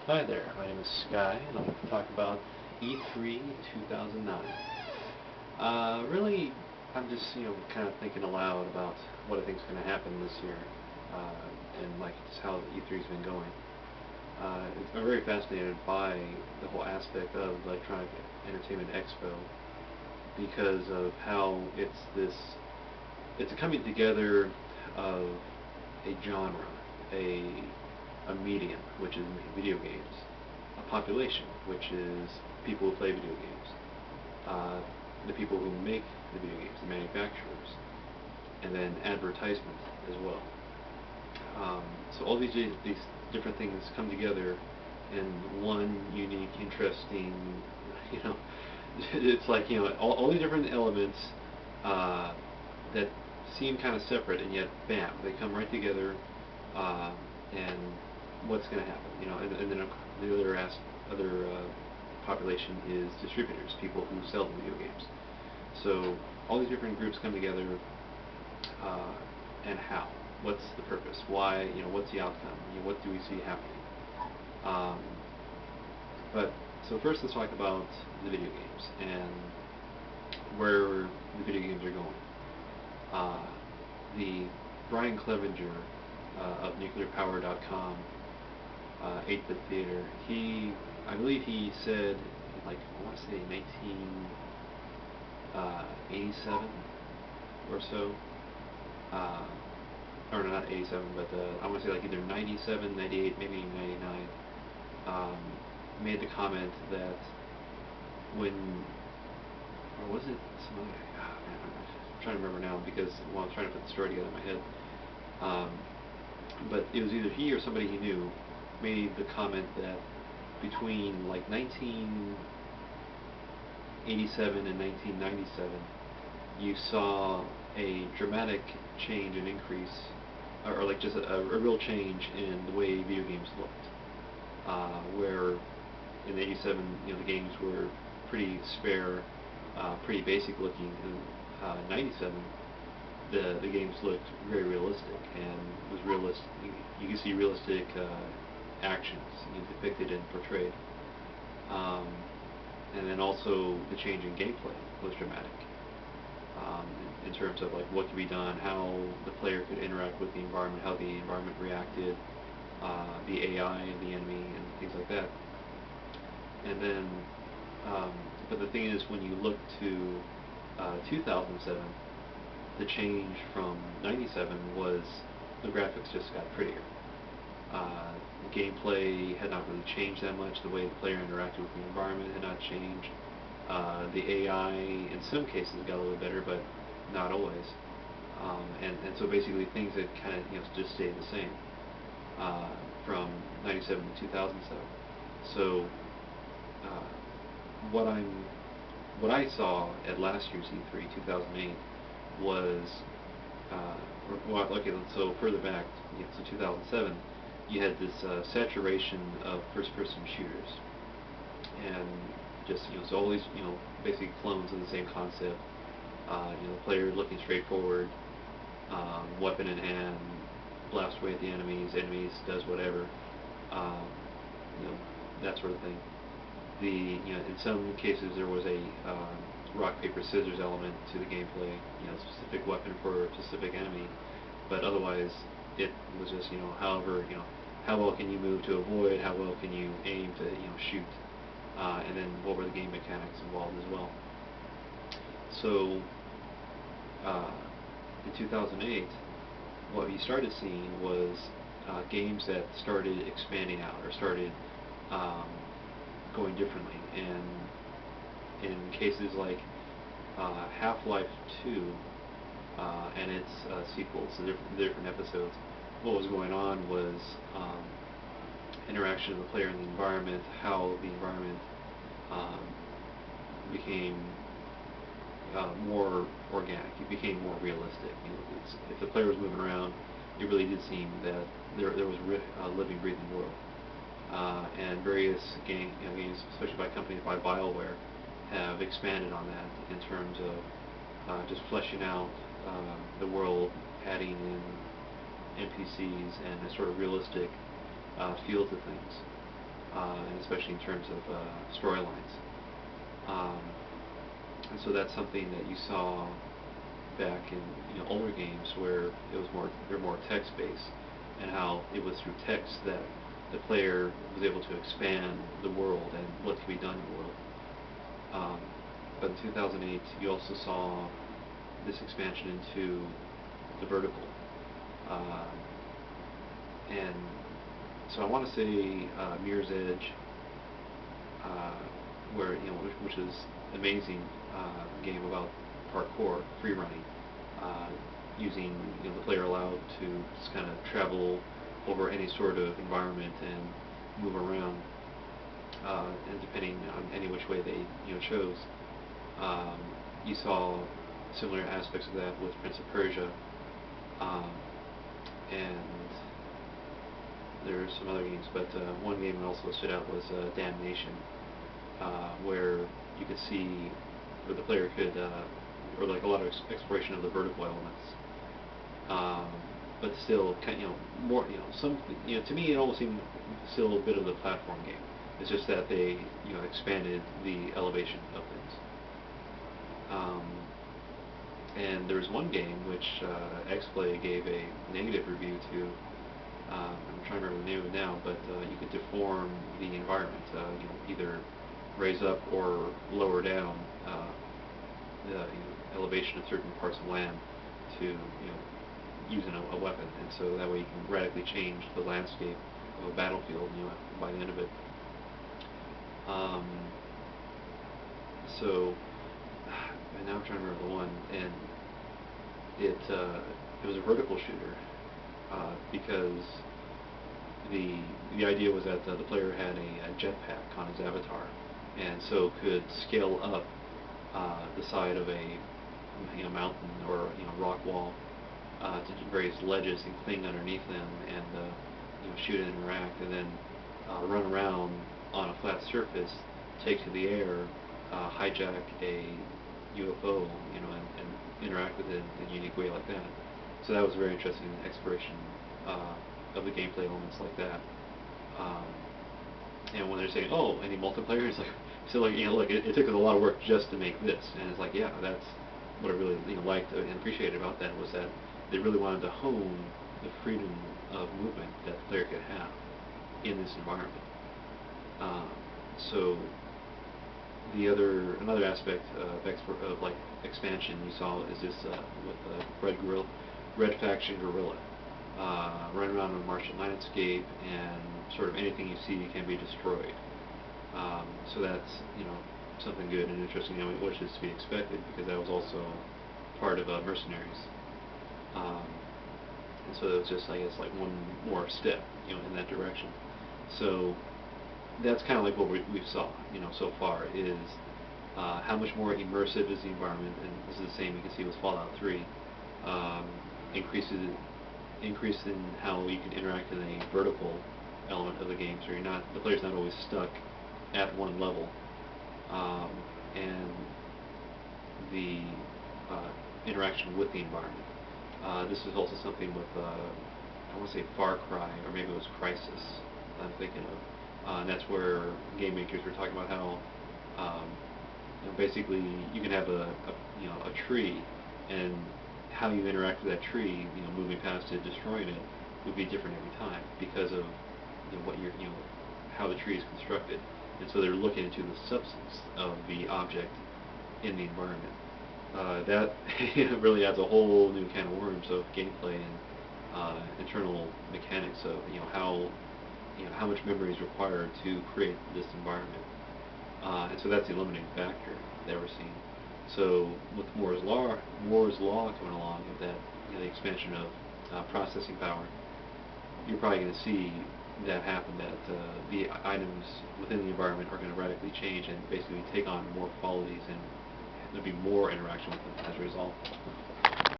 Hi there, my name is Sky, and I'd like to talk about E3 2009. Really, I'm just, kind of thinking aloud about what I think is going to happen this year, and like just how E3's been going. I'm very fascinated by the whole aspect of Electronic Entertainment Expo because of how it's a coming together of a genre, a a medium, which is video games, a population, which is people who play video games, uh, the people who make the video games, the manufacturers, and then advertisement as well. Um, so all these different things come together in one unique, interesting, you know, it's like all these different elements uh, that seem kind of separate, and yet bam, they come right together, uh, and what's going to happen, and then the other population is distributors, people who sell the video games. So all these different groups come together, uh, and how? What's the purpose? Why? What's the outcome? What do we see happening? Um, but so first, let's talk about the video games and where the video games are going. Uh, the Brian Clevenger of NuclearPower.com, 8-bit theater. I believe he said, like, I want to say 1987 or so, uh, or not 87, but I want to say like either 97, 98, maybe 99, um, made the comment that when, or was it some other, man, I'm trying to remember now because while I'm trying to put the story together in my head, um, but it was either he or somebody he knew made the comment that between like 1987 and 1997, you saw a dramatic change and increase, or like just a real change in the way video games looked. Where in '87, the games were pretty spare, pretty basic looking. In '97, the games looked very realistic and was realistic. You could see realistic actions depicted and portrayed. Um, and then also the change in gameplay was dramatic, in terms of like what could be done, how the player could interact with the environment, how the environment reacted, the AI of the enemy, and things like that. And then, um, but the thing is, when you look to 2007, the change from '97 was the graphics just got prettier. Uh, the gameplay had not really changed that much. The way the player interacted with the environment had not changed. The AI in some cases got a little better, but not always. And so basically things that kind of just stayed the same, uh, from '97 to 2007. So uh, what I'm what I saw at last year's E3 2008 was, well, okay, so further back, so 2007, you had this saturation of first-person shooters, and just so all these basically clones of the same concept. The player looking straight forward, weapon in hand, blast away at the enemies. Enemies does whatever, um, you know that sort of thing. In some cases there was a rock paper scissors element to the gameplay, specific weapon for a specific enemy, but otherwise it was just however how well can you move to avoid, how well can you aim to shoot, and then what were the game mechanics involved as well. So uh, in 2008, what we started seeing was games that started expanding out or started um, going differently. And in cases like Half-Life 2 and its sequels, the different episodes, what was going on was interaction of the player and the environment, how the environment um, became more organic. It became more realistic. If the player was moving around, it really did seem that there was a living, breathing world. And various games, especially by companies by BioWare, have expanded on that in terms of just fleshing out the world, adding in NPCs and a sort of realistic feel to things. and especially in terms of storylines. Um, and so that's something that you saw back in older games where they're more text based, and how it was through text that the player was able to expand the world and what could be done in the world. Um, but in 2008, you also saw this expansion into the vertical, uh, and so I want to say Mirror's Edge, uh, where which is amazing game about parkour, free running, uh, using the player allowed to just kind of travel over any sort of environment and move around, and depending on any which way they chose. Um, you saw similar aspects of that with Prince of Persia, um, and there's some other games, but one game that also stood out was Damnation, where you could see where the player could, or like a lot of exploration of the vertical elements, um, but still, more, some, to me it almost seemed still a bit of the platform game. It's just that they, expanded the elevation of things. And there was one game which XPlay gave a negative review to. I'm trying to remember the name of it now, but you could deform the environment. Either raise up or lower down the elevation of certain parts of land to using a weapon, and so that way you can radically change the landscape of a battlefield. By the end of it. Um, so, and now I'm trying to remember the one, and it was a vertical shooter, because the idea was that the player had a jetpack on his avatar, and so could scale up the side of a mountain or rock wall to various ledges and cling underneath them, and shoot and interact, and then run around on a flat surface, take to the air, hijack a UFO, and interact with it in a unique way like that. So that was a very interesting exploration of the gameplay elements like that. Um, and when they're saying, "Oh, any multiplayer?" It's like, so like look, it took us a lot of work just to make this, and it's like, yeah, that's what I really liked and appreciated about that, was that they really wanted to hone the freedom of movement that the player could have in this environment. Um, so another aspect of like expansion you saw is this with Red Faction Guerrilla, running around on a Martian landscape, and sort of anything you see can be destroyed. So that's something good and interesting, which is to be expected, because that was also part of Mercenaries. Um, and so it was just, I guess, like one more step in that direction. So that's kind of like what we saw, so far, is how much more immersive is the environment, and this is the same you can see with Fallout 3. Um, increase in how you can interact in a vertical element of the game, so the player's not always stuck at one level, and the interaction with the environment. This is also something with, I want to say Farcry, or maybe it was Crisis I'm thinking of. And that's where game makers were talking about how, basically you can have a tree, and how you interact with that tree, moving past it, destroying it, would be different every time because of what how the tree is constructed. And so they're looking into the substance of the object in the environment. That really adds a whole new can of worms of gameplay and internal mechanics of how much memory is required to create this environment. And so that's the limiting factor that we're seeing. So with Moore's law coming along, of that, the expansion of processing power, you're probably going to see that happen. That the items within the environment are going to radically change and basically take on more qualities, and there'll be more interaction with them as a result.